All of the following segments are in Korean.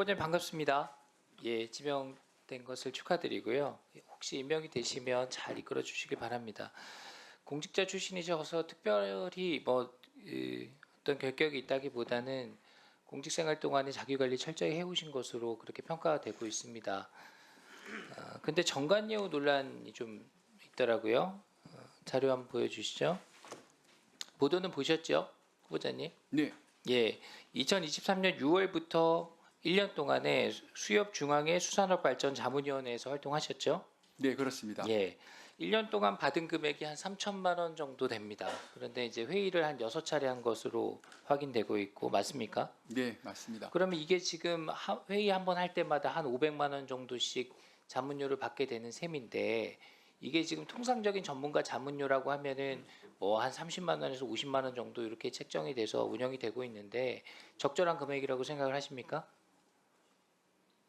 후보님 반갑습니다. 예, 지명된 것을 축하드리고요. 혹시 임명이 되시면 잘 이끌어 주시기 바랍니다. 공직자 출신이셔서 특별히 어떤 결격이 있다기보다는 공직생활 동안에 자기관리 철저히 해오신 것으로 그렇게 평가가 되고 있습니다. 근데 정관예우 논란이 좀 있더라고요. 자료 한번 보여주시죠. 보도는 보셨죠, 후보자님? 네, 예, 2023년 6월부터 1년 동안에 수협중앙회 수산업발전 자문위원회에서 활동하셨죠? 네, 그렇습니다. 예, 1년 동안 받은 금액이 한 3천만 원 정도 됩니다. 그런데 이제 회의를 한 6차례 한 것으로 확인되고 있고 맞습니까? 네, 맞습니다. 그러면 이게 지금 회의 한 번 할 때마다 한 500만 원 정도씩 자문료를 받게 되는 셈인데 이게 지금 통상적인 전문가 자문료라고 하면은 뭐 한 30만 원에서 50만 원 정도 이렇게 책정이 돼서 운영이 되고 있는데 적절한 금액이라고 생각을 하십니까?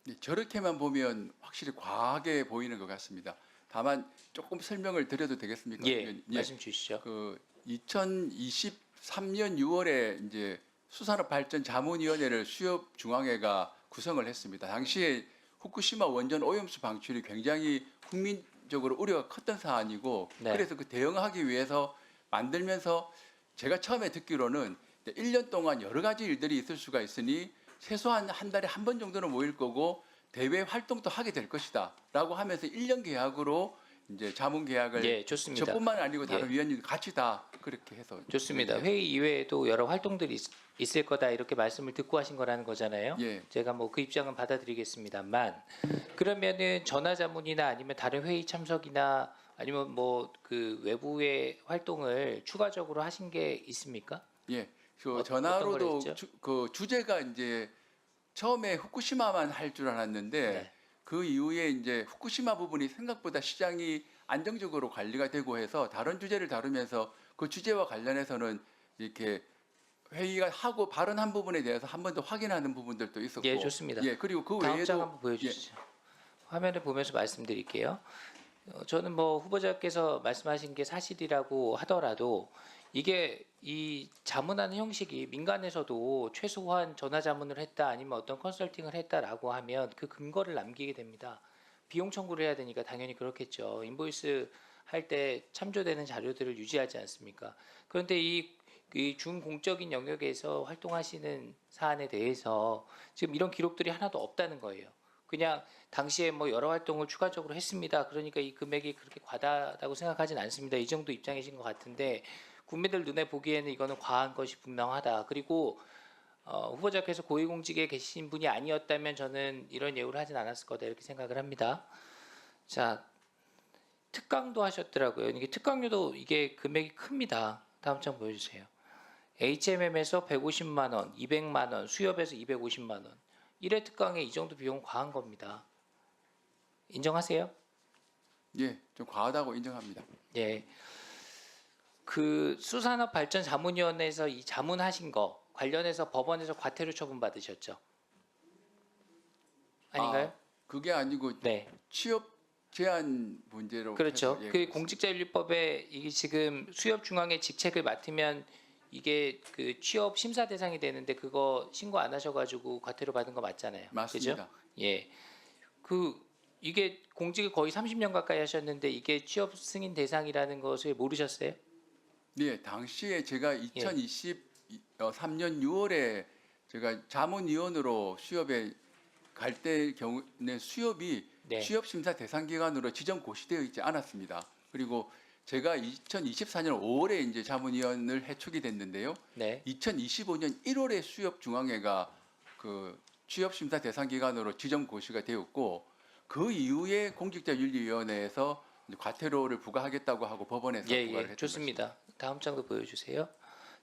네, 저렇게만 보면 확실히 과하게 보이는 것 같습니다. 다만 조금 설명을 드려도 되겠습니까? 예, 말씀 주시죠. 그 2023년 6월에 이제 수산업발전자문위원회를 수협중앙회가 구성을 했습니다. 당시에 후쿠시마 원전 오염수 방출이 굉장히 국민적으로 우려가 컸던 사안이고 네. 그래서 그 대응하기 위해서 만들면서 제가 처음에 듣기로는 1년 동안 여러 가지 일들이 있을 수가 있으니 최소한 한 달에 한 번 정도는 모일 거고 대외 활동도 하게 될 것이다라고 하면서 1년 계약으로 이제 자문 계약을 예, 좋습니다. 저뿐만 아니고 다른 예. 위원님 같이 다 그렇게 해서 좋습니다. 예. 회의 이외에도 여러 활동들이 있을 거다 이렇게 말씀을 듣고 하신 거라는 거잖아요. 예. 제가 뭐 그 입장은 받아들이겠습니다만 그러면은 전화자문이나 아니면 다른 회의 참석이나 아니면 뭐 그 외부의 활동을 추가적으로 하신 게 있습니까? 예. 그 어떤 전화로도 걸 했죠? 그 주제가 이제 처음에 후쿠시마만 할 줄 알았는데 네. 그 이후에 이제 후쿠시마 부분이 생각보다 시장이 안정적으로 관리가 되고 해서 다른 주제를 다루면서 그 주제와 관련해서는 이렇게 회의가 하고 발언한 부분에 대해서 한 번 더 확인하는 부분들도 있었고 예, 좋습니다. 예, 그리고 그 다음 외에도 장 한번 보여주시죠. 화면을 보면서 말씀드릴게요. 저는 뭐 후보자께서 말씀하신 게 사실이라고 하더라도 이게 이 자문하는 형식이 민간에서도 최소한 전화자문을 했다 아니면 어떤 컨설팅을 했다라고 하면 그 근거를 남기게 됩니다. 비용 청구를 해야 되니까 당연히 그렇겠죠. 인보이스 할 때 참조되는 자료들을 유지하지 않습니까? 그런데 이 중공적인 영역에서 활동하시는 사안에 대해서 지금 이런 기록들이 하나도 없다는 거예요. 그냥 당시에 뭐 여러 활동을 추가적으로 했습니다. 그러니까 이 금액이 그렇게 과다하다고 생각하진 않습니다. 이 정도 입장이신 것 같은데 국민들 눈에 보기에는 이거는 과한 것이 분명하다. 그리고 후보자께서 고위공직에 계신 분이 아니었다면 저는 이런 예우를 하진 않았을 거다 이렇게 생각을 합니다. 자, 특강도 하셨더라고요. 이게 특강료도 이게 금액이 큽니다. 다음 장 보여주세요. HMM에서 150만 원, 200만 원, 수협에서 250만 원. 1회 특강에 이 정도 비용 과한 겁니다. 인정하세요? 예, 좀 과하다고 인정합니다. 예. 그 수산업발전자문위원회에서 이 자문하신 거 관련해서 법원에서 과태료 처분 받으셨죠? 아닌가요? 아, 그게 아니고 네. 취업 제한 문제로 그렇죠. 해서, 예, 그 그렇습니다. 공직자윤리법에 이게 지금 수협중앙의 직책을 맡으면 이게 그 취업 심사 대상이 되는데 그거 신고 안 하셔가지고 과태료 받은 거 맞잖아요. 맞습니다. 그죠? 예. 그 이게 공직을 거의 30년 가까이 하셨는데 이게 취업 승인 대상이라는 것을 모르셨어요? 네, 당시에 제가 예. 2023년 6월에 제가 자문위원으로 수협에 갈 때 경우는 수협이 네. 취업 심사 대상 기관으로 지정 고시되어 있지 않았습니다. 그리고 제가 2024년 5월에 이제 자문위원을 해촉이 됐는데요. 네. 2025년 1월에 수협중앙회가 그 취업 심사 대상 기관으로 지정 고시가 되었고 그 이후에 공직자윤리위원회에서 과태료를 부과하겠다고 하고 법원에서 예, 부과를 예, 했던 좋습니다. 다음 장도 보여주세요.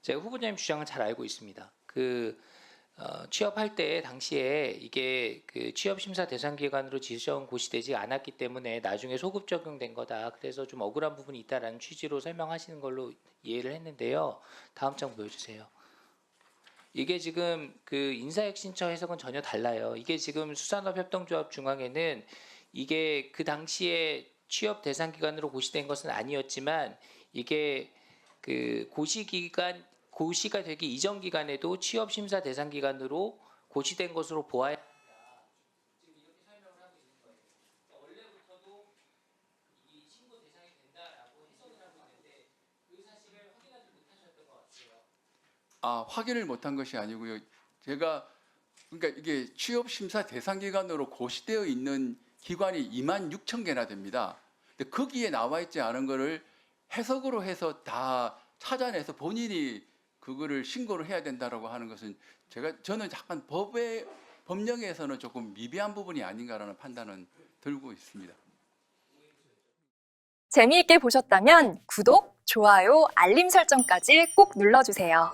제가 후보자님 주장을 잘 알고 있습니다. 그 취업할 때 당시에 이게 그 취업 심사 대상 기관으로 지정 고시되지 않았기 때문에 나중에 소급 적용된 거다. 그래서 좀 억울한 부분이 있다라는 취지로 설명하시는 걸로 이해를 했는데요. 다음 장 보여주세요. 이게 지금 그 인사혁신처 해석은 전혀 달라요. 이게 지금 수산업협동조합 중앙에는 이게 그 당시에 취업 대상 기관으로 고시된 것은 아니었지만 이게 그 고시가 되기 이전 기간에도 취업 심사 대상 기관으로 고시된 것으로 보아야 확인을 못한 것이 아니고요. 제가 그러니까 이게 취업 심사 대상 기관으로 고시되어 있는 기관이 26,000개나 됩니다. 근데 거기에 나와 있지 않은 거를 해석으로 해서 다 찾아내서 본인이 그거를 신고를 해야 된다라고 하는 것은 저는 약간 법령에서는 조금 미비한 부분이 아닌가라는 판단은 들고 있습니다. 재미있게 보셨다면 구독, 좋아요, 알림 설정까지 꼭 눌러주세요.